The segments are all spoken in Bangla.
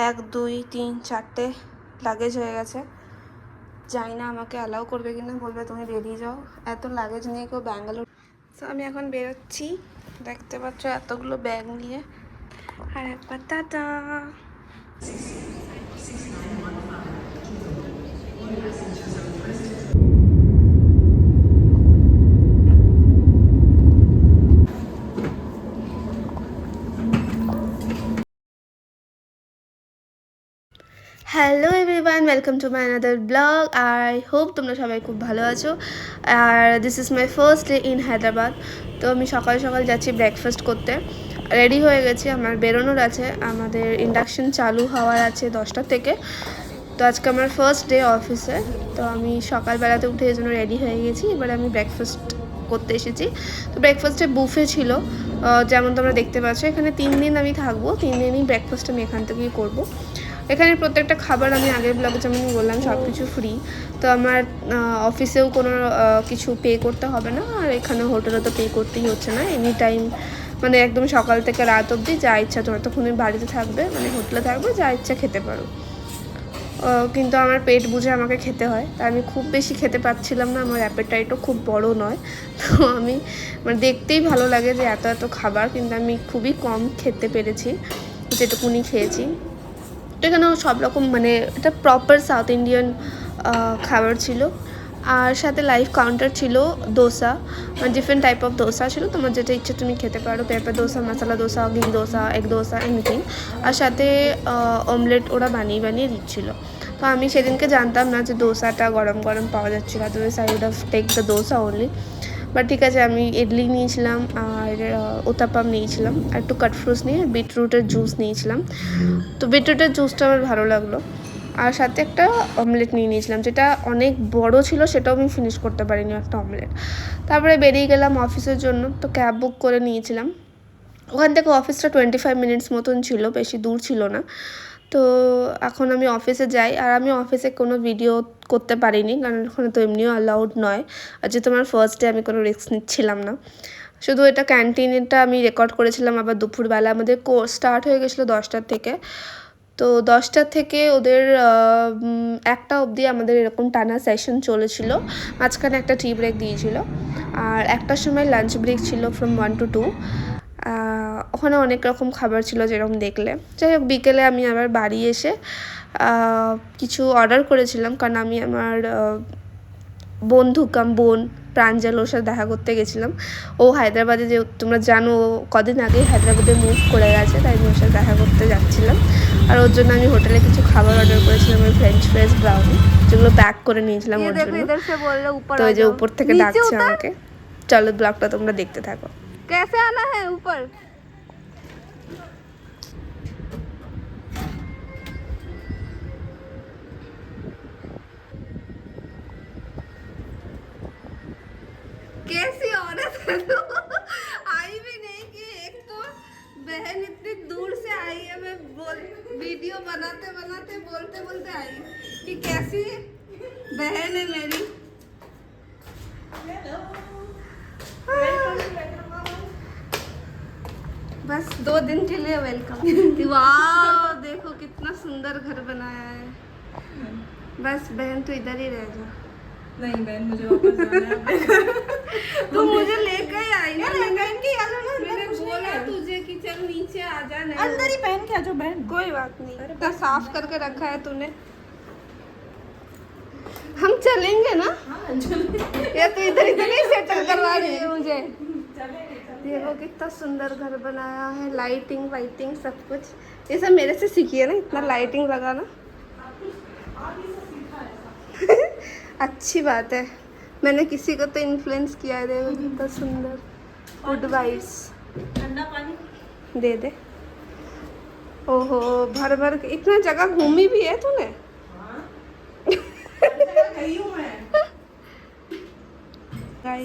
1 2 3 4টে লাগেজ হয়ে গেছে। জানি না আমাকে অ্যালাউ করবে কিনা, বলবে তুমি বেরিয়ে যাও, এত লাগেজ নিয়ে কেউ ব্যাঙ্গালোর। তো আমি এখন বেরোচ্ছি, দেখতে পাচ্ছ এতগুলো ব্যাগ নিয়ে। আর একবার tata. Hello everyone, welcome to my another blog. I hope তোমরা সবাই খুব ভালো আছো। আর this is my first day in Hyderabad. তো আমি সকাল সকাল যাচ্ছি ব্রেকফাস্ট করতে, রেডি হয়ে গেছি, আমার বেরোনোর আছে, আমাদের ইন্ডাকশন চালু হওয়ার আছে 10টা থেকে। তো আজকে আমার ফার্স্ট ডে অফিসে, তো আমি সকালবেলাতে উঠে এই জন্য রেডি হয়ে গেছি। এবার আমি ব্রেকফাস্ট করতে এসেছি। তো ব্রেকফাস্টে বুফে ছিল, যেমন তোমরা দেখতে পাচ্ছ। এখানে 3 দিন আমি থাকবো, 3 দিনই ব্রেকফাস্ট আমি এখান থেকেই করবো। এখানে প্রত্যেকটা খাবার আমি আগের ব্লগে যেমন বললাম সব কিছু ফ্রি। তো আমার অফিসেও কোনো কিছু পে করতে হবে না, আর এখানে হোটেলে তো পে করতেই হচ্ছে না। এনি টাইম মানে একদম সকাল থেকে রাত অবধি যা ইচ্ছা তোমার তখন বাড়িতে থাকবে, মানে হোটেলে থাকবে, যা ইচ্ছা খেতে পারো। কিন্তু আমার পেট বুঝে আমাকে খেতে হয়, তাই আমি খুব বেশি খেতে পারছিলাম না, আমার অ্যাপেটাইটও খুব বড় নয়। তো আমি মানে দেখতেই ভালো লাগে যে এত এত খাবার, কিন্তু আমি খুবই কম খেতে পেরেছি, যেটুকুনি খেয়েছি। তো এখানেও সব রকম মানে এটা প্রপার সাউথ ইন্ডিয়ান খাবার ছিল। আর সাথে লাইভ কাউন্টার ছিল, দোসা, মানে ডিফারেন্ট টাইপ অফ দোসা ছিল, তোমার যেটা ইচ্ছে তুমি খেতে পারো, পেঁপে দোসা, মশলা দোসা, ঘি দোসা, এগ দোসা, এনিথিং। আর সাথে অমলেট ওরা বানিয়ে বানিয়ে দিচ্ছিলো। তো আমি সেদিনকে জানতাম না যে দোসাটা গরম গরম পাওয়া যাচ্ছিলো, otherwise I would have take the dosa only. But ঠিক আছে, আমি ইডলি নিয়েছিলাম আর উত্তাপাম নিয়েছিলাম, আর একটু কাটফ্রুটস নিয়ে বিটরুটের জুস নিয়েছিলাম। তো বিটরুটের জুসটা আমার ভালো লাগলো। আর সাথে একটা অমলেট নিয়ে নিয়েছিলাম, যেটা অনেক বড় ছিল, সেটাও আমি ফিনিশ করতে পারিনি একটা অমলেট। তারপরে বেরিয়ে গেলাম অফিসের জন্য। তো ক্যাব বুক করে নিয়েছিলাম। ওখান থেকে অফিসটা 25 মিনিটস মতন ছিল, বেশি দূর ছিল না। তো এখন আমি অফিসে যাই, আর আমি অফিসে কোনো ভিডিও করতে পারিনি, কারণ ওখানে তো এমনিও অ্যালাউড নয়। আর যেহেতু আমার ফার্স্ট ডে, আমি কোনো রিস্ক নিচ্ছিলাম না। শুধু এটা ক্যান্টিনটা আমি রেকর্ড করেছিলাম। আবার দুপুরবেলা আমাদের কোর্স স্টার্ট হয়ে গেছিলো 10টার থেকে। তো 10টার থেকে ওদের 1টা অবধি আমাদের এরকম টানা সেশন চলেছিল, মাঝখানে একটা টি ব্রেক দিয়েছিল। আর 1টার সময় লাঞ্চ ব্রেক ছিল ফ্রম 1 to 2। ওখানে অনেক রকম খাবার ছিল যেরকম দেখলে। যাই হোক, বিকেলে আমি আবার বাড়ি এসে কিছু অর্ডার করেছিলাম, কারণ আমি আমার বন্ধু কাম বোন প্রাঞ্জল, ওর সাথে দেখা করতে গেছিলাম। ও হায়দ্রাবাদে, যে তোমরা জানো, কদিন আগেই হায়দ্রাবাদে মুভ করে গেছে, তাই আমি ওর সাথে দেখা করতে যাচ্ছিলাম। আর ওর জন্য আমি হোটেলে কিছু খাবার অর্ডার করেছিলাম, ওই ফ্রেঞ্চ ফ্রাইস, ব্রাউনি, যেগুলো প্যাক করে নিয়েছিলাম ওর জন্য। তো ওই যে উপর থেকে ডাকছে আমাকে। চলো ব্লগটা তোমরা দেখতে থাকো। कैसे आना है ऊपर? कैसी औरत है तू? आई भी नहीं कि एक तो बहन इतनी दूर से आई है, मैं वीडियो बनाते बनाते बोलते बोलते आई कि कैसी बहन है मेरी। बस 2 दिन के लिए वेलकम। वाह, देखो कितना सुंदर घर बनाया है। बस बहन तो इधर ही रह जा। नहीं बहन, मुझे वापस जाना है। तू मुझे लेकर ही आई ना, मैंने बोला तुझे कि चल नीचे आ जा। नहीं, अंदर ही पहन के आ जाओ बहन। कोई बात नहीं, इतना साफ करके रखा है तूने। हम चलेंगे ना? या तो इधर इधर ही सेटल करवा रही है मुझे। देखो कितना सुंदर घर बनाया है, लाइटिंग वाइटिंग सब कुछ। ये सब मेरे से सीखी है ना, इतना लाइटिंग लगाना। अच्छी बात है, मैंने किसी को तो इन्फ्लुएंस किया है। देखो कितना सुंदर, गुड वाइब्स। ठंडा पानी दे दे। ओहो, भर भर के इतना जगह घूमी भी है तूने। गई हूं मैं,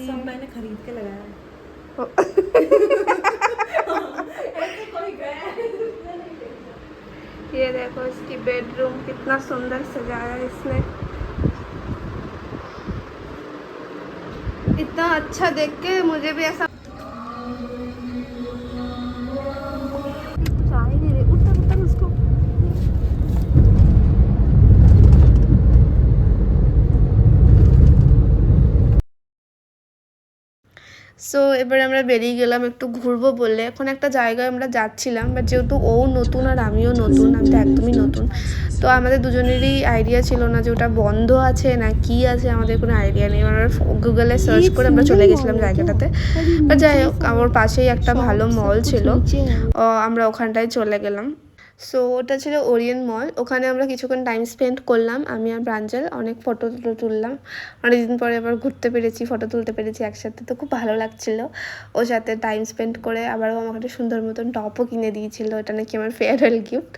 सब मैंने खरीद के लगाया है। ऐसे कोई गया है। ये देखो इसकी बेडरूम कितना सुंदर सजाया है इसने। इतना अच्छा देख के मुझे भी ऐसा चाय नहीं रही। उतर उतर उसको। সো এবারে আমরা বেরিয়ে গেলাম একটু ঘুরবো বলে। এখন একটা জায়গায় আমরা যাচ্ছিলাম, বাট যেহেতু ও নতুন আর আমিও নতুন, আমি তো একদমই নতুন, তো আমাদের দুজনেরই আইডিয়া ছিল না যে ওটা বন্ধ আছে না কি আছে, আমাদের কোনো আইডিয়া নেই। আমরা গুগলে সার্চ করে আমরা চলে গেছিলাম জায়গাটাতে। বাট যাই হোক, আমার পাশেই একটা ভালো মল ছিল, আমরা ওখানটায় চলে গেলাম। সো ওটা ছিল ওরিয়েন্ট মল। ওখানে আমরা কিছুক্ষণ টাইম স্পেন্ড করলাম, আমি আর প্রাঞ্জল। অনেক ফটো তুললাম, অনেকদিন পরে আবার ঘুরতে পেরেছি, ফটো তুলতে পেরেছি একসাথে, তো খুব ভালো লাগছিলো ওর সাথে টাইম স্পেন্ড করে। আবারও আমাকে একটা সুন্দর মতন টপও কিনে দিয়েছিল, এটা নাকি আমার ফেয়ারওয়েল গিফট।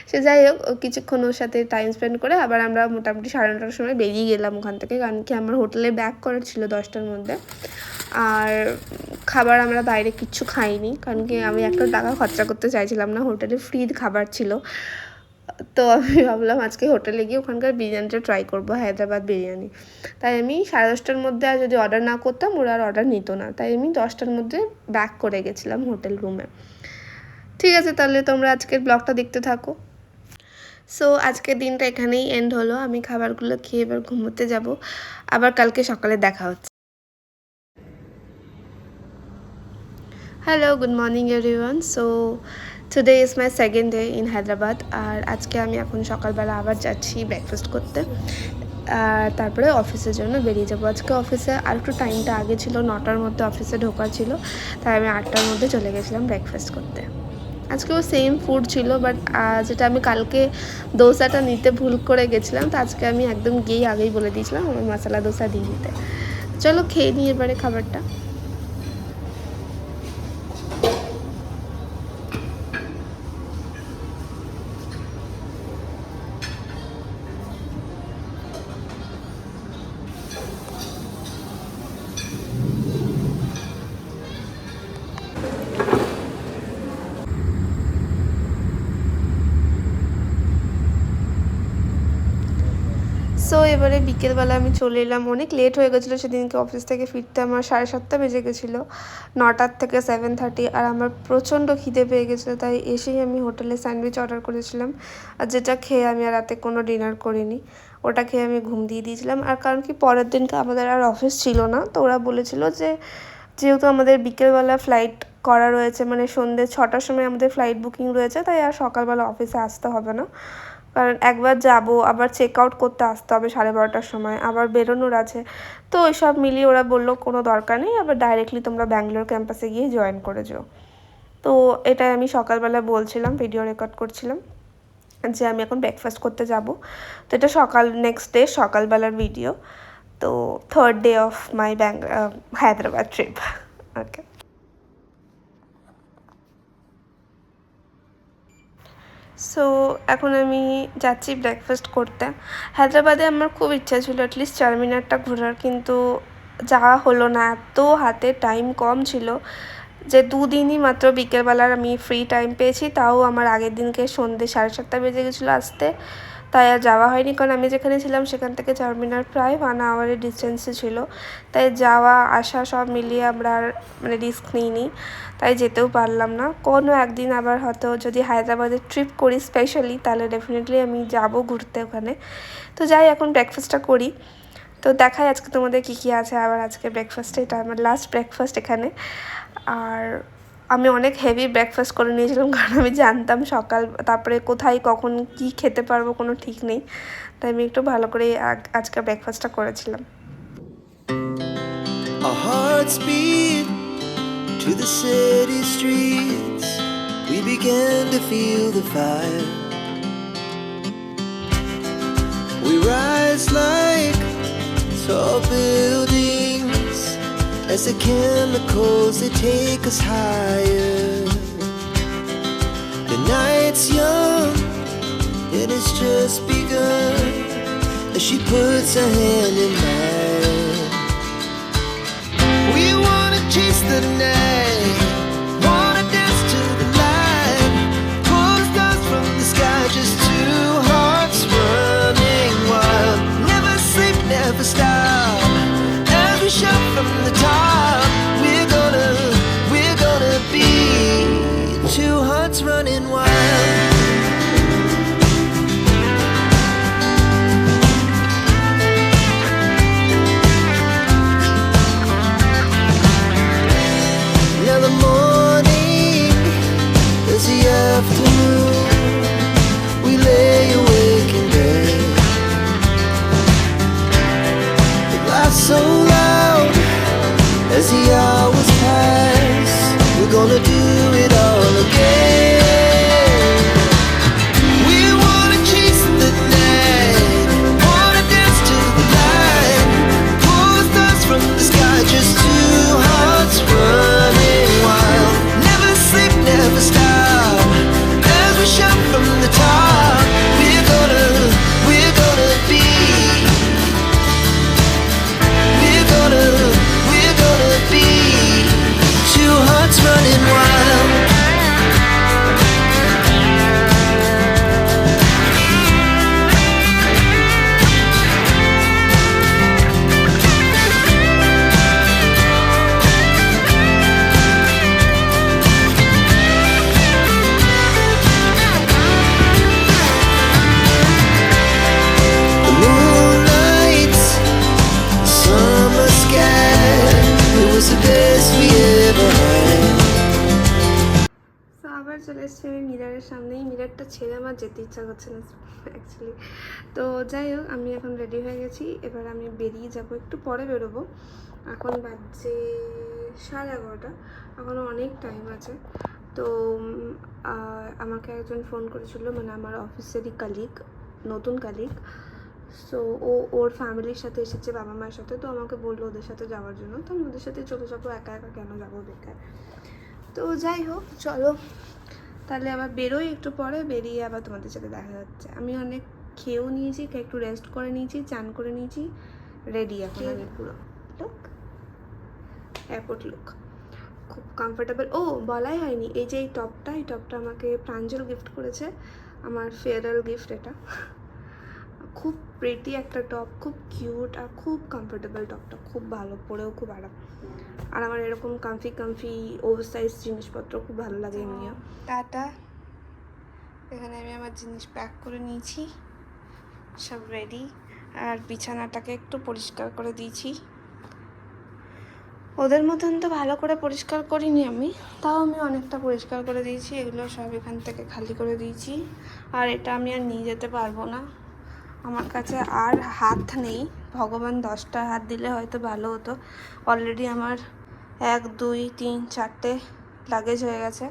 সে যাই হোক, কিছুক্ষণ ওর সাথে টাইম স্পেন্ড করে আবার আমরা মোটামুটি 9:30টার সময় বেরিয়ে গেলাম ওখান থেকে, কারণ কি আমার হোটেলে ব্যাক করার ছিল 10টার মধ্যে। আর খাবার আমরা বাইরে কিচ্ছু খাইনি, কারণ কি আমি একটা টাকা খরচা করতে চাইছিলাম না, হোটেলে ফ্রি খাবার ছিল। তো আমি ভাবলাম আজকে হোটেলে গিয়ে ওখানকার বিরিয়ানিটা ট্রাই করবো, হায়দ্রাবাদ বিরিয়ানি। তাই আমি 10:30টার মধ্যে আর যদি অর্ডার না করতাম ওরা আর অর্ডার নিত না, তাই আমি 10টার মধ্যে ব্যাক করে গেছিলাম হোটেল রুমে। ঠিক আছে, তাহলে তোমরা আজকের ব্লগটা দেখতে থাকো। সো আজকের দিনটা এখানেই এন্ড হলো। আমি খাবারগুলো খেয়ে এবার ঘুমোতে যাব, আবার কালকে সকালে দেখা হচ্ছে। Hello, good morning everyone. So today is my second day in Hyderabad. আর আজকে আমি এখন সকালবেলা আবার যাচ্ছি ব্রেকফাস্ট করতে, আর তারপরে অফিসের জন্য বেরিয়ে যাবো। আজকে অফিসে আর একটু টাইমটা আগে ছিল, 9টার মধ্যে অফিসে ঢোকা ছিল, তাই আমি 8টার মধ্যে চলে গেছিলাম ব্রেকফাস্ট করতে। আজকেও সেম ফুড ছিল, বাট যেটা আমি কালকে দোসাটা নিতে ভুল করে গেছিলাম, তো আজকে আমি একদম গিয়েই আগেই বলে দিয়েছিলাম আমার মশলা দোসা দিয়ে দিতে। চলো খেয়ে নিই এবারে খাবারটা। সো এবারে বিকেলবেলা আমি চলে এলাম, অনেক লেট হয়ে গেছিলো সেদিনকে অফিস থেকে ফিরতে, আমার 7:30 বেজে গেছিলো, 9টার থেকে 7:30। আর আমার প্রচণ্ড খিদে পেয়ে গেছিলো, তাই এসেই আমি হোটেলে স্যান্ডউইচ অর্ডার করেছিলাম, আর যেটা খেয়ে আমি আর রাতে কোনো ডিনার করিনি। ওটা খেয়ে আমি ঘুম দিয়ে দিয়েছিলাম। আর কারণ কি পরের দিনকে আমাদের আর অফিস ছিল না, তো ওরা বলেছিল যে যেহেতু আমাদের বিকেলবেলা ফ্লাইট করা রয়েছে, মানে সন্ধ্যে 6টার সময় আমাদের ফ্লাইট বুকিং রয়েছে, তাই আর সকালবেলা অফিসে আসতে হবে না। কারণ একবার যাব, আবার চেক আউট করতে আসতে হবে 12:30টার সময়, আবার বেরোনোর আছে। তো ওই সব মিলিয়ে ওরা বললো কোনো দরকার নেই, আবার ডাইরেক্টলি তোমরা ব্যাঙ্গালোর ক্যাম্পাসে গিয়ে জয়েন করে যাও। তো এটাই আমি সকালবেলা বলছিলাম, ভিডিও রেকর্ড করছিলাম যে আমি এখন ব্রেকফাস্ট করতে যাব। তো এটা নেক্সট ডে সকালবেলার ভিডিও। তো 3rd day of my Hyderabad trip. Okay, so এখন আমি যাচ্ছি ব্রেকফাস্ট করতে। হায়দ্রাবাদে আমার খুব ইচ্ছা ছিল অ্যাটলিস্ট চারমিনারটা ঘোরার, কিন্তু যাওয়া হলো না, এত হাতে টাইম কম ছিল যে 2 দিনই মাত্র বিকেলবেলার আমি ফ্রি টাইম পেয়েছি, তাও আমার আগের দিনকে সন্ধ্যে 7:30 বেজে গেছিলো আসতে, তাই আর যাওয়া হয়নি। কারণ আমি যেখানে ছিলাম সেখান থেকে চারমিনার প্রায় 1 আওয়ারের ডিস্টেন্সে ছিল, তাই যাওয়া আসা সব মিলিয়ে আমরা আর মানে রিস্ক নিইনি, তাই যেতেও পারলাম না। কোনো একদিন আবার হয়তো যদি হায়দ্রাবাদের ট্রিপ করি স্পেশালি, তাহলে ডেফিনেটলি আমি যাব ঘুরতে ওখানে। তো যাই, এখন ব্রেকফাস্টটা করি। তো দেখাই আজকে তোমাদের কী কী আছে আবার আজকে ব্রেকফাস্টে। এটা আমার লাস্ট ব্রেকফাস্ট এখানে। আর আমি অনেক হেভি ব্রেকফাস্ট করে নিয়েছিলাম, কারণ আমি জানতাম সকাল তারপরে কোথায় কখন কি খেতে পারবো কোনো ঠিক নেই, তাই আমি একটু ভালো করে আজকে ব্রেকফাস্টটা করেছিলাম। Our hearts beat to the city streets. We began to feel the fire. We rise like tall buildings as the chemicals, they take us higher. The night's young and it's just begun as she puts her hand in mine. We wanna chase the night, wanna dance to the light, pull the stars from the sky, just two hearts running wild. Never sleep, never stop, as we shout from the top. We're gonna be two hearts running wild. so loud as the hours pass. We're gonna do it all again. We wanna chase the night, wanna dance to the light, pull the stars from the sky, just two hearts running wild. Never sleep, never stop, as we shout from the top. We're gonna be. We're gonna be two hearts running wild. The moonlight, summer sky, it was the best we ever had. তো আবার চলে এসেছি আমি মিরারের সামনেই। মিরারটা ছেড়ে আমার যেতে ইচ্ছা করছে না অ্যাকচুয়ালি। তো যাই হোক, আমি এখন রেডি হয়ে গেছি, এবার আমি বেরিয়ে যাব, একটু পরে বেরোবো। এখন বাজছে 11:30, এখনও অনেক টাইম আছে। তো আমাকে একজন ফোন করেছিল, মানে আমার অফিসেরই কালিগ, নতুন কালিগ। সো ওর ফ্যামিলির সাথে এসেছে, বাবা মায়ের সাথে। তো আমাকে বললো ওদের সাথে যাওয়ার জন্য। তো আমি ওদের সাথে চলে যাবো, একা একা কেন যাবো বেকার। তো যাই হোক, চলো তাহলে আবার বেরোই, একটু পরে বেরিয়ে আবার তোমাদের সাথে দেখা যাচ্ছে। আমি অনেক খেয়েও নিয়েছি, একটু রেস্ট করে নিয়েছি, চান করে নিয়েছি, রেডি এখন আমি পুরো লুক, এয়ারপোর্ট লুক, খুব কমফোর্টেবল। ও বলাই হয়নি, এই যে এই টপটা আমাকে প্রাঞ্জল গিফট করেছে, আমার ফেয়ারওয়েল গিফট এটা। খুব প্রিটি একটা টপ, খুব কিউট আর খুব কমফোর্টেবল। টপটা খুব ভালো, পরেও খুব আরাম। আর আমার এরকম কমফি ওভার সাইজ জিনিসপত্র খুব ভালো লাগে এমনিও। টাটা। এখানে আমি আমার জিনিস প্যাক করে নিয়েছি, সব রেডি। আর বিছানাটাকে একটু পরিষ্কার করে দিয়েছি। ওদের মতন তো ভালো করে পরিষ্কার করিনি আমি, তাও আমি অনেকটা পরিষ্কার করে দিয়েছি। এগুলো সব এখান থেকে খালি করে দিয়েছি। আর এটা আমি আর নিয়ে যেতে পারবো না, আমার কাছে আর হাত নেই। ভগবান 10টা হাত দিলে হয়তো ভালো হতো। অলরেডি আমার 1 2 3 4টে লাগেজ হয়ে গেছে।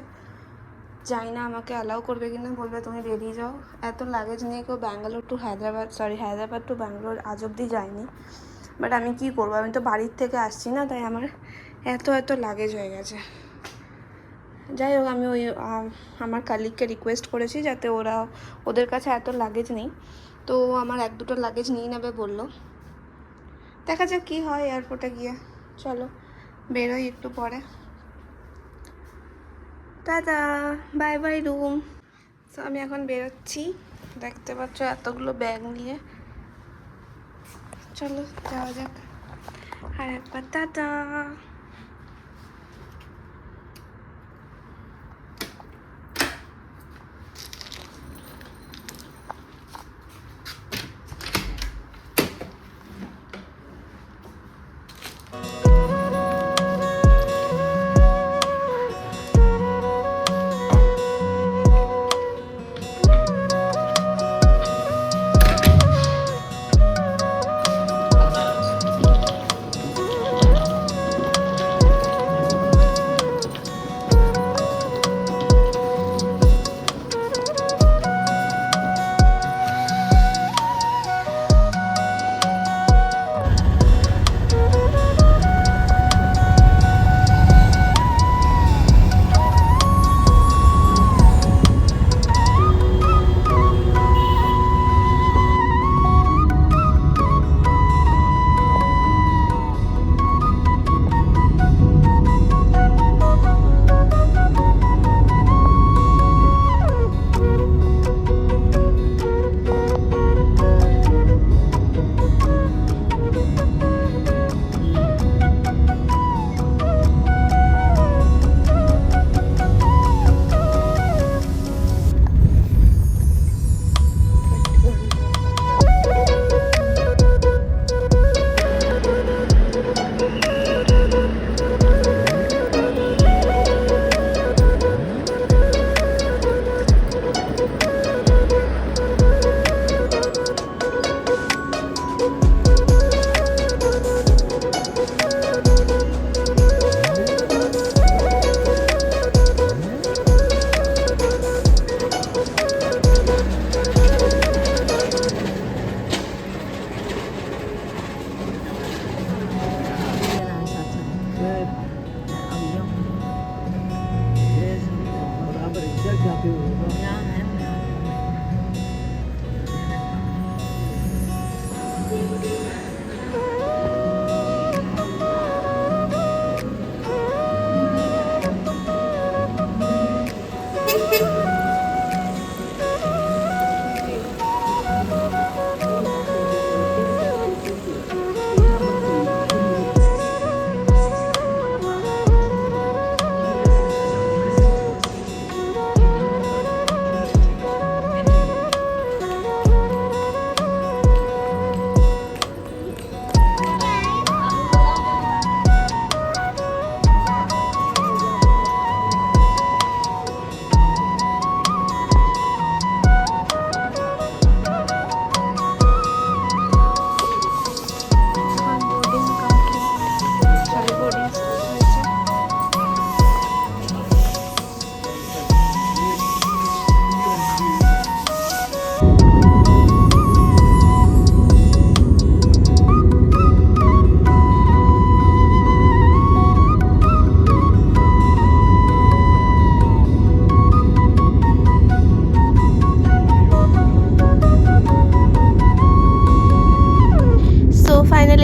জানি না আমাকে অ্যালাউ করবে কিনা, বলবে তুমি বেরিয়ে যাও। এত লাগেজ নিয়ে কেউ হায়দ্রাবাদ টু ব্যাঙ্গালোর আজ অবধি যায়নি। বাট আমি কি করবো, আমি তো বাড়ির থেকে আসছি না, তাই আমার এত লাগেজ হয়ে গেছে। যাই হোক, আমি আমার কালিগকে রিকোয়েস্ট করেছি যাতে ওদের কাছে এত লাগেজ নেই, তো আমার 1-2টো লাগেজ নিয়ে নেবে বললো। দেখা যাক কী হয় এয়ারপোর্টে গিয়ে। চলো বেরোই একটু পরে। Tata, bye by room. তো আমি এখন বেরোচ্ছি, দেখতে পাচ্ছ এতগুলো ব্যাগ নিয়ে। চলো যাওয়া যাক। আর একবার টাটা।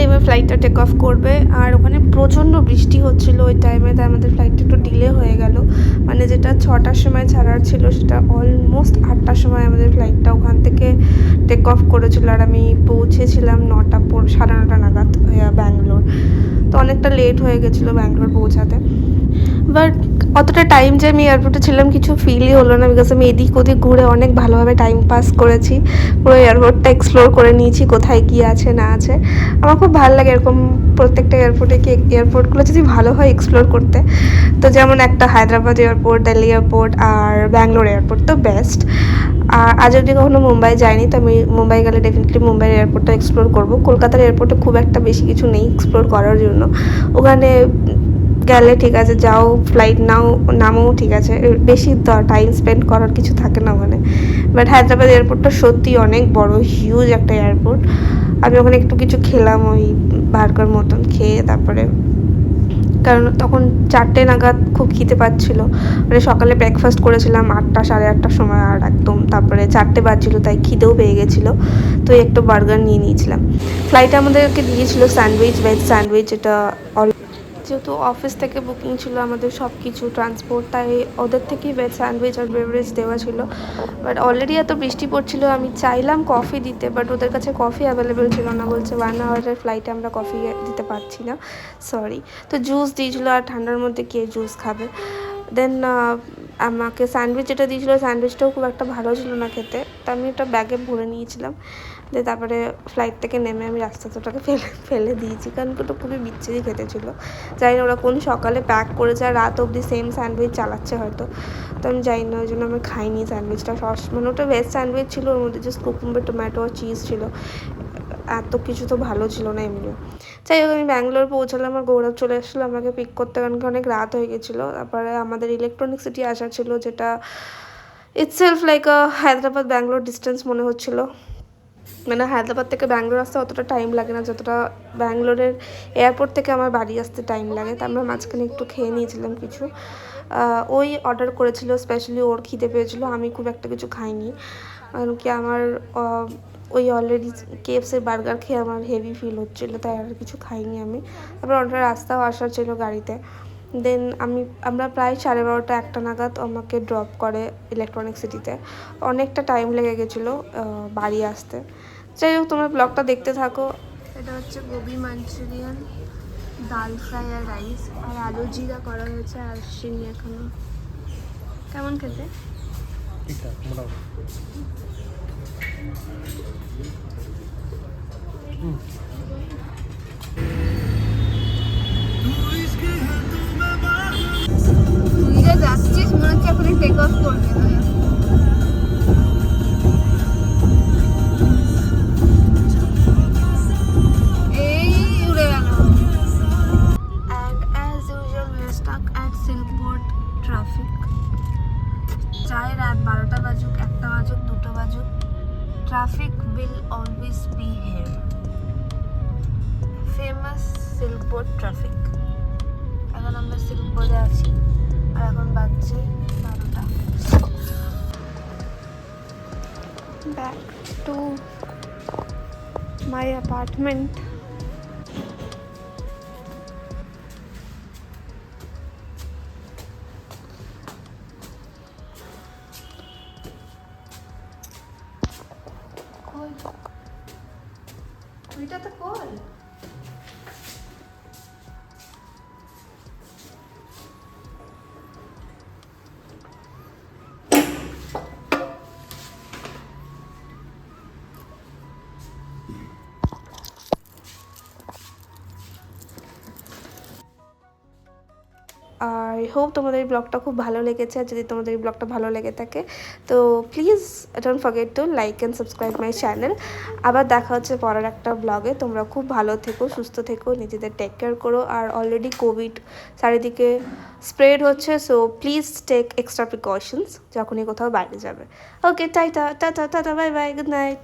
ফাইনালি এবার ফ্লাইটটা টেক অফ করবে, আর ওখানে প্রচণ্ড বৃষ্টি হচ্ছিল ওই টাইমে, তাই আমাদের ফ্লাইটটা একটু ডিলে হয়ে গেল। মানে যেটা 6টার সময় ছাড়ার ছিল সেটা অলমোস্ট 8টার সময় আমাদের ফ্লাইটটা ওখান থেকে টেক অফ করেছিল, আর আমি পৌঁছেছিলাম 9:30 নাগাদ ব্যাঙ্গালোর। তো অনেকটা লেট হয়ে গেছিলো ব্যাঙ্গালোর পৌঁছাতে। বাট অতটা টাইম যে আমি এয়ারপোর্টে ছিলাম কিছু ফিলই হলো না, বিকজ আমি এদিক ওদিক ঘুরে অনেক ভালোভাবে টাইম পাস করেছি, পুরো এয়ারপোর্টটা এক্সপ্লোর করে নিয়েছি কোথায় কী আছে না আছে। আমার খুব ভালো লাগে এরকম প্রত্যেকটা এয়ারপোর্টে কি এয়ারপোর্টগুলো যদি ভালো হয় এক্সপ্লোর করতে। তো যেমন একটা হায়দ্রাবাদ এয়ারপোর্ট, দিল্লি এয়ারপোর্ট আর ব্যাঙ্গালোর এয়ারপোর্ট তো বেস্ট। আর আজ অবধি কখনো মুম্বাই যাইনি, তো আমি মুম্বাই গেলে ডেফিনেটলি মুম্বাইয়ের এয়ারপোর্টটা এক্সপ্লোর করবো। কলকাতার এয়ারপোর্টে খুব একটা বেশি কিছু নেই এক্সপ্লোর করার জন্য, ওখানে গেলে ঠিক আছে যাও ফ্লাইট নামও ঠিক আছে, বেশি টাইম স্পেন্ড করার কিছু থাকে না ওখানে। বাট হায়দ্রাবাদ এয়ারপোর্টটা সত্যি অনেক বড়, হিউজ একটা এয়ারপোর্ট। আমি ওখানে একটু কিছু খেলাম, ওই বার্গার মতন খেয়ে তারপরে, কারণ তখন 4টে নাগাদ খুব খিদে পাচ্ছিলো, মানে সকালে ব্রেকফাস্ট করেছিলাম 8টা 8:30টার সময়, আর একদম তারপরে 4টে বাজছিলো, তাই খিদেও পেয়ে গেছিলো। তো একটু বার্গার নিয়ে নিয়েছিলাম। ফ্লাইটে আমাদেরকে দিয়েছিলো স্যান্ডউইচ, ভেজ স্যান্ডউইচ, এটা যেহেতু অফিস থেকে বুকিং ছিল আমাদের সব কিছু ট্রান্সপোর্ট, তাই ওদের থেকেই ভেজ স্যান্ডউইচ আর বেভারেজ দেওয়া ছিল। বাট অলরেডি এত বৃষ্টি পড়ছিল, আমি চাইলাম কফি দিতে, বাট ওদের কাছে কফি অ্যাভেলেবেল ছিল না, বলছে 1 আওয়ারের ফ্লাইটে আমরা কফি দিতে পারছি না, সরি। তো জুস দিয়েছিলো, আর ঠান্ডার মধ্যে কে জুস খাবে। দেন আমাকে স্যান্ডউইচ যেটা দিয়েছিলো, স্যান্ডউইচটাও খুব একটা ভালো ছিল না খেতে, তো আমি একটা ব্যাগে ভরে নিয়েছিলাম। দিয়ে তারপরে ফ্লাইট থেকে নেমে আমি রাস্তাটাকে ফেলে দিয়েছি, কারণ ওটা খুবই বিচ্ছিরি খেতে ছিল। জানি না ওরা কোন সকালে প্যাক করেছে আর রাত অবধি সেম স্যান্ডউইচ চালাচ্ছে হয়তো, তো আমি জানি না, ওই জন্য আমি খাইনি স্যান্ডউইচটা। মানে ওটা ভেজ স্যান্ডউইচ ছিল, ওর মধ্যে জাস্ট কুকুম্বার, টমেটো আর চিজ ছিল, এত কিছু তো ভালো ছিল না এমনিও। যাই হোক আমি ব্যাঙ্গালোর পৌঁছালাম, আর গৌরব চলে এসেছিলো আমাকে পিক করতে, কারণ কি অনেক রাত হয়ে গেছিলো। তারপরে আমাদের ইলেকট্রনিক সিটি আসার ছিল, যেটা itself like Hyderabad Bangalore distance মনে হচ্ছিলো। মানে হায়দ্রাবাদ থেকে ব্যাঙ্গালোর আসতে অতটা টাইম লাগে না যতটা ব্যাঙ্গালোরের এয়ারপোর্ট থেকে আমার বাড়ি আসতে টাইম লাগে। তা আমরা মাঝখানে একটু খেয়ে নিয়েছিলাম কিছু, ওই অর্ডার করেছিল স্পেশালি, ওর খিদে পেয়েছিলো, আমি খুব একটা কিছু খাইনি, কারণ কি আমার ওই অলরেডি কেএফসির বার্গার খেয়ে আমার হেভি ফিল হচ্ছিলো, তাই আর কিছু খাইনি আমি। তারপর অর্ডার রাস্তাও আসার ছিল গাড়িতে। দেন আমরা প্রায় 12:30 1টা নাগাদ আমাকে ড্রপ করে ইলেকট্রনিক সিটিতে, অনেকটা টাইম লেগে গেছিলো বাড়ি আসতে। যাই হোক তোমরা ব্লগটা দেখতে থাকো। এটা হচ্ছে গোবি মাঞ্চুরিয়ান, ডাল ফ্রাই আর রাইস, আর আলু জিরা করা হয়েছে, আর আসেনি এখনো। কেমন খেতে? ঠিকঠাক মোটামুটি। তুই যা যাচ্ছিস মনে হচ্ছে এখনই টেক অফ করবি। এই উড়ে গেল। And as usual we are stuck at Silkboard traffic. চাই রাত 12টা বাজুক, 1টা বাজুক, 2টো বাজুক, traffic will always be here. Famous Silkboard traffic. এখন আমরা সিল্কবোর্ডে আছি, আর এখন বাজছে 12টা। Back to my apartment. ওইটা তো কল। আই হোপ তোমাদের এই ব্লগটা খুব ভালো লেগেছে, আর যদি তোমাদের এই ব্লগটা ভালো লেগে থাকে তো please don't forget to like and subscribe my channel. আবার দেখা হচ্ছে পরের একটা ব্লগে। তোমরা খুব ভালো থেকো, সুস্থ থেকো, নিজেদের টেক কেয়ার করো। আর অলরেডি কোভিড চারিদিকে স্প্রেড হচ্ছে, so please take extra precautions যখনই কোথাও বাইরে যাবে। Okay, tata tata tata, bye bye, good night.